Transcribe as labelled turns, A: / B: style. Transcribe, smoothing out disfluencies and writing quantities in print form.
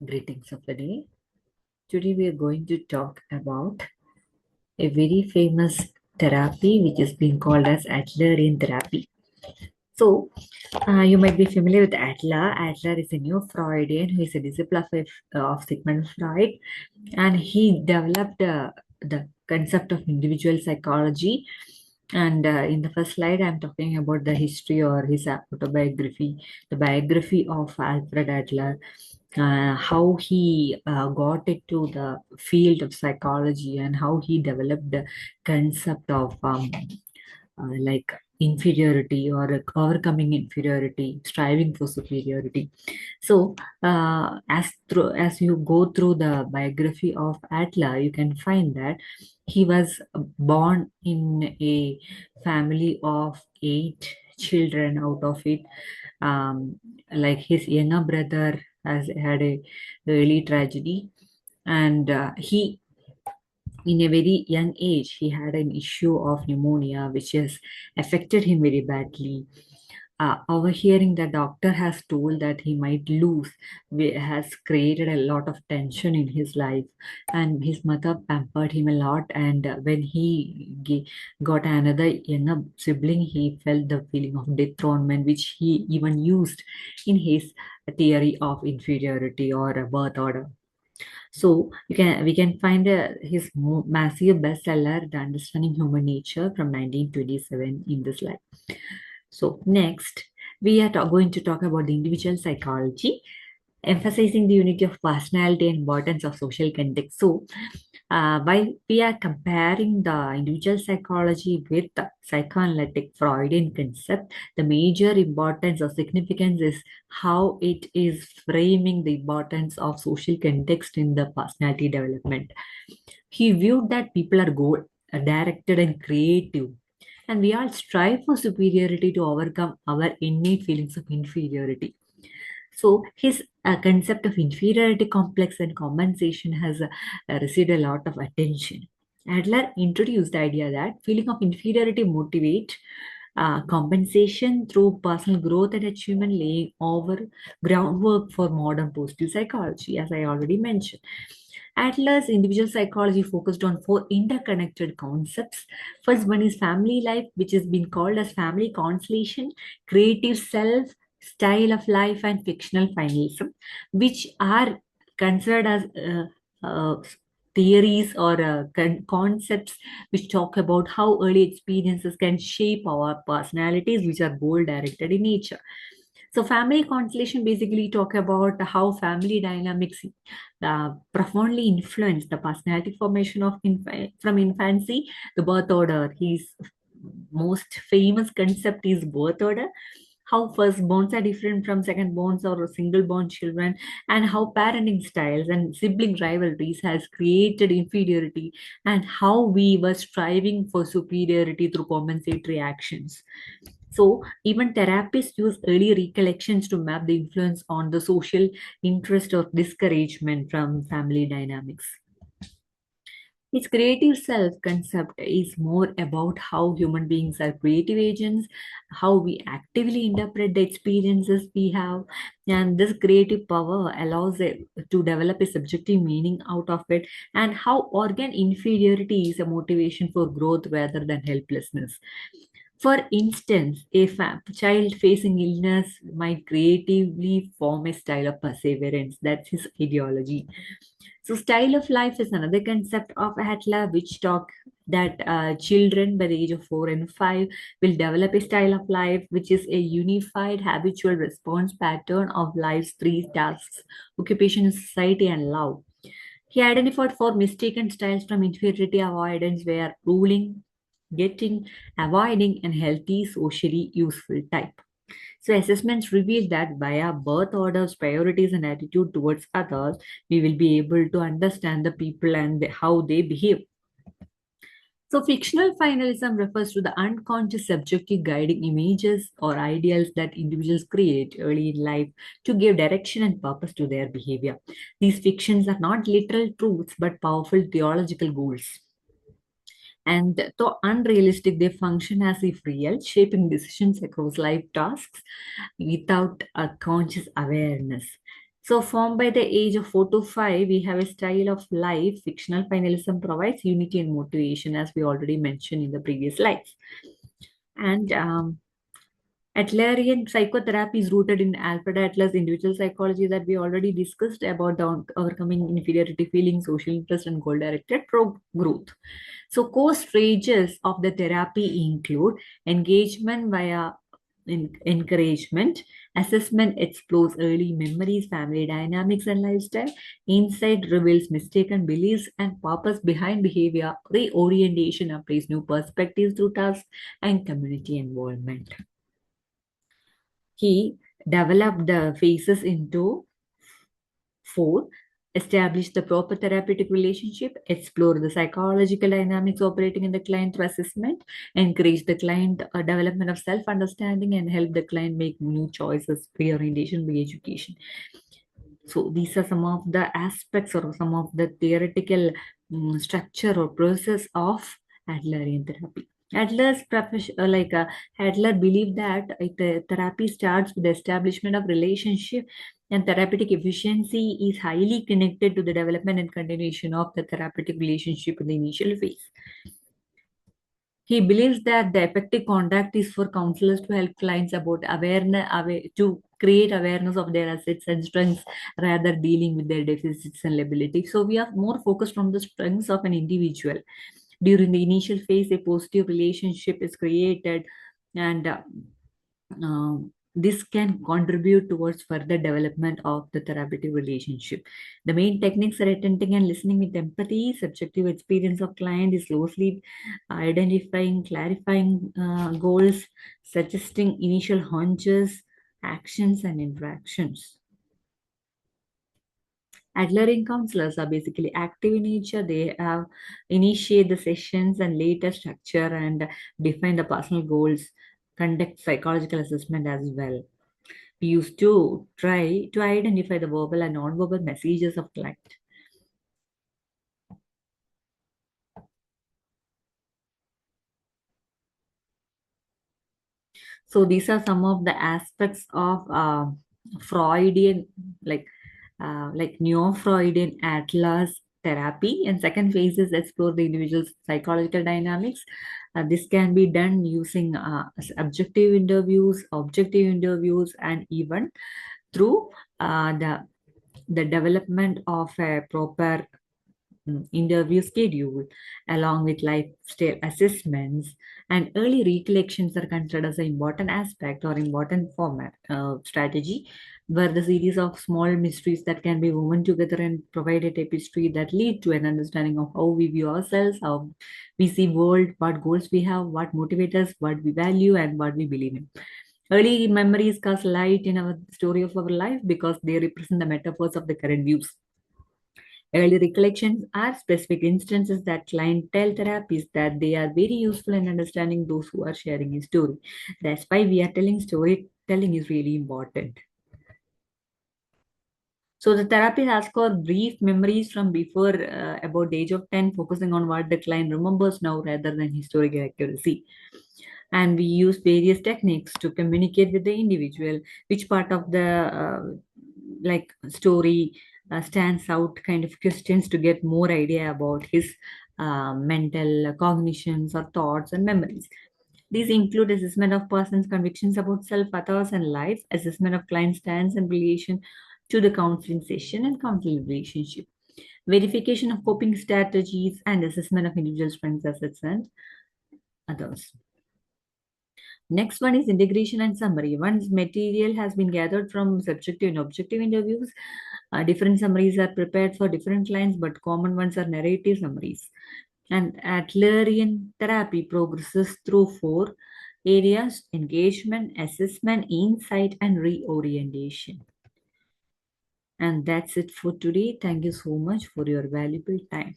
A: Greetings of the day. Today we are going to talk about a very famous therapy which is being called as Adlerian Therapy. So, you might be familiar with Adler. Adler is a new Freudian who is a disciple of Sigmund Freud, and he developed the concept of individual psychology. And in the first slide, I'm talking about the history or his autobiography, the biography of Alfred Adler, how he got into the field of psychology and how he developed the concept of like inferiority or overcoming inferiority, striving for superiority. So, as you go through the biography of Atla, you can find that he was born in a family of eight children. Out of it, like his younger brother has had a early tragedy, and he in a very young age he had an issue of pneumonia which has affected him very badly. Overhearing the doctor has told that he might lose has created a lot of tension in his life, and his mother pampered him a lot. And when he got another younger sibling, he felt the feeling of dethronement, which he even used in his theory of inferiority or a birth order. So we can find his massive bestseller, The Understanding Human Nature from 1927 in this slide. So next, we are going to talk about the individual psychology, emphasizing the unity of personality and importance of social context. So, while we are comparing the individual psychology with the psychoanalytic Freudian concept, the major importance or significance is how it is framing the importance of social context in the personality development. He viewed that people are goal directed and creative, and we all strive for superiority to overcome our innate feelings of inferiority. So his concept of inferiority complex and compensation has received a lot of attention. Adler introduced the idea that feeling of inferiority motivate compensation through personal growth and achievement, laying over groundwork for modern positive psychology, as I already mentioned. Adler's individual psychology focused on four interconnected concepts. First one is family life, which has been called as family constellation, creative self, style of life, and fictional finalism, which are considered as theories or concepts which talk about how early experiences can shape our personalities, which are goal directed in nature. So family constellation basically talk about how family dynamics profoundly influence the personality formation of from infancy. The birth order, his most famous concept is birth order, how firstborns are different from secondborns or single-born children, and how parenting styles and sibling rivalries has created inferiority, and how we were striving for superiority through compensatory actions. So even therapists use early recollections to map the influence on the social interest or discouragement from family dynamics. Its creative self concept is more about how human beings are creative agents, how we actively interpret the experiences we have, and this creative power allows it to develop a subjective meaning out of it, and how organ inferiority is a motivation for growth rather than helplessness. For instance, a child facing illness might creatively form a style of perseverance. That's his ideology. So, style of life is another concept of Atla, which talk that children by the age of 4 and 5 will develop a style of life, which is a unified habitual response pattern of life's three tasks: occupation, society, and love. He identified four mistaken styles from inferiority avoidance, where ruling, getting, avoiding, and healthy, socially useful type. So assessments reveal that via birth orders, priorities, and attitude towards others, we will be able to understand the people and how they behave. So fictional finalism refers to the unconscious subjective guiding images or ideals that individuals create early in life to give direction and purpose to their behavior. These fictions are not literal truths but powerful theological goals. And though unrealistic, they function as if real, shaping decisions across life tasks without a conscious awareness. So, formed by the age of 4 to 5, we have a style of life. Fictional finalism provides unity and motivation, as we already mentioned in the previous slides. And Adlerian psychotherapy is rooted in Alfred Adler's individual psychology that we already discussed about the overcoming inferiority feelings, social interest, and goal-directed growth. So, core stages of the therapy include engagement via encouragement, assessment explores early memories, family dynamics, and lifestyle, insight reveals mistaken beliefs and purpose behind behavior, reorientation applies new perspectives through tasks, and community involvement. He developed the phases into four: establish the proper therapeutic relationship, explore the psychological dynamics operating in the client through assessment, encourage the client development of self understanding, and help the client make new choices, reorientation, re education. So, these are some of the aspects or some of the theoretical structure or process of Adlerian therapy. Adler's profession, Adler believed that the therapy starts with the establishment of relationship, and therapeutic efficiency is highly connected to the development and continuation of the therapeutic relationship in the initial phase. He believes that the effective conduct is for counselors to help clients about awareness, to create awareness of their assets and strengths rather dealing with their deficits and liabilities. So we are more focused on the strengths of an individual. During the initial phase, a positive relationship is created, and this can contribute towards further development of the therapeutic relationship. The main techniques are attending and listening with empathy. Subjective experience of client is closely identifying, clarifying goals, suggesting initial hunches, actions, and interactions. Adlering counselors are basically active in nature. They have initiate the sessions and later structure and define the personal goals, conduct psychological assessment as well. We used to try to identify the verbal and non-verbal messages of client. So these are some of the aspects of Freudian, like neo-Freudian Atlas therapy. And second phase is explore the individual's psychological dynamics. This can be done using objective interviews, and even through the development of a proper interview schedule, along with lifestyle assessments, and early recollections are considered as an important aspect or important format strategy, where the series of small mysteries that can be woven together and provide a tapestry that lead to an understanding of how we view ourselves, how we see world, what goals we have, what motivates us, what we value, and what we believe in. Early memories cast light in our story of our life because they represent the metaphors of the current views. Early recollections are specific instances that client tell therapists that they are very useful in understanding those who are sharing a story. That's why we are telling storytelling is really important. So the therapist asks for brief memories from before about the age of 10, focusing on what the client remembers now rather than historical accuracy. And we use various techniques to communicate with the individual, which part of the story stands out, kind of questions to get more idea about his mental cognitions or thoughts and memories. These include assessment of person's convictions about self, others, and life, assessment of client stance and relation to the counseling session and counseling relationship, verification of coping strategies, and assessment of individual strengths, assets, and others. Next one is integration and summary. Once material has been gathered from subjective and objective interviews, different summaries are prepared for different clients, but common ones are narrative summaries. And Adlerian therapy progresses through four areas: engagement, assessment, insight, and reorientation. And that's it for today. Thank you so much for your valuable time.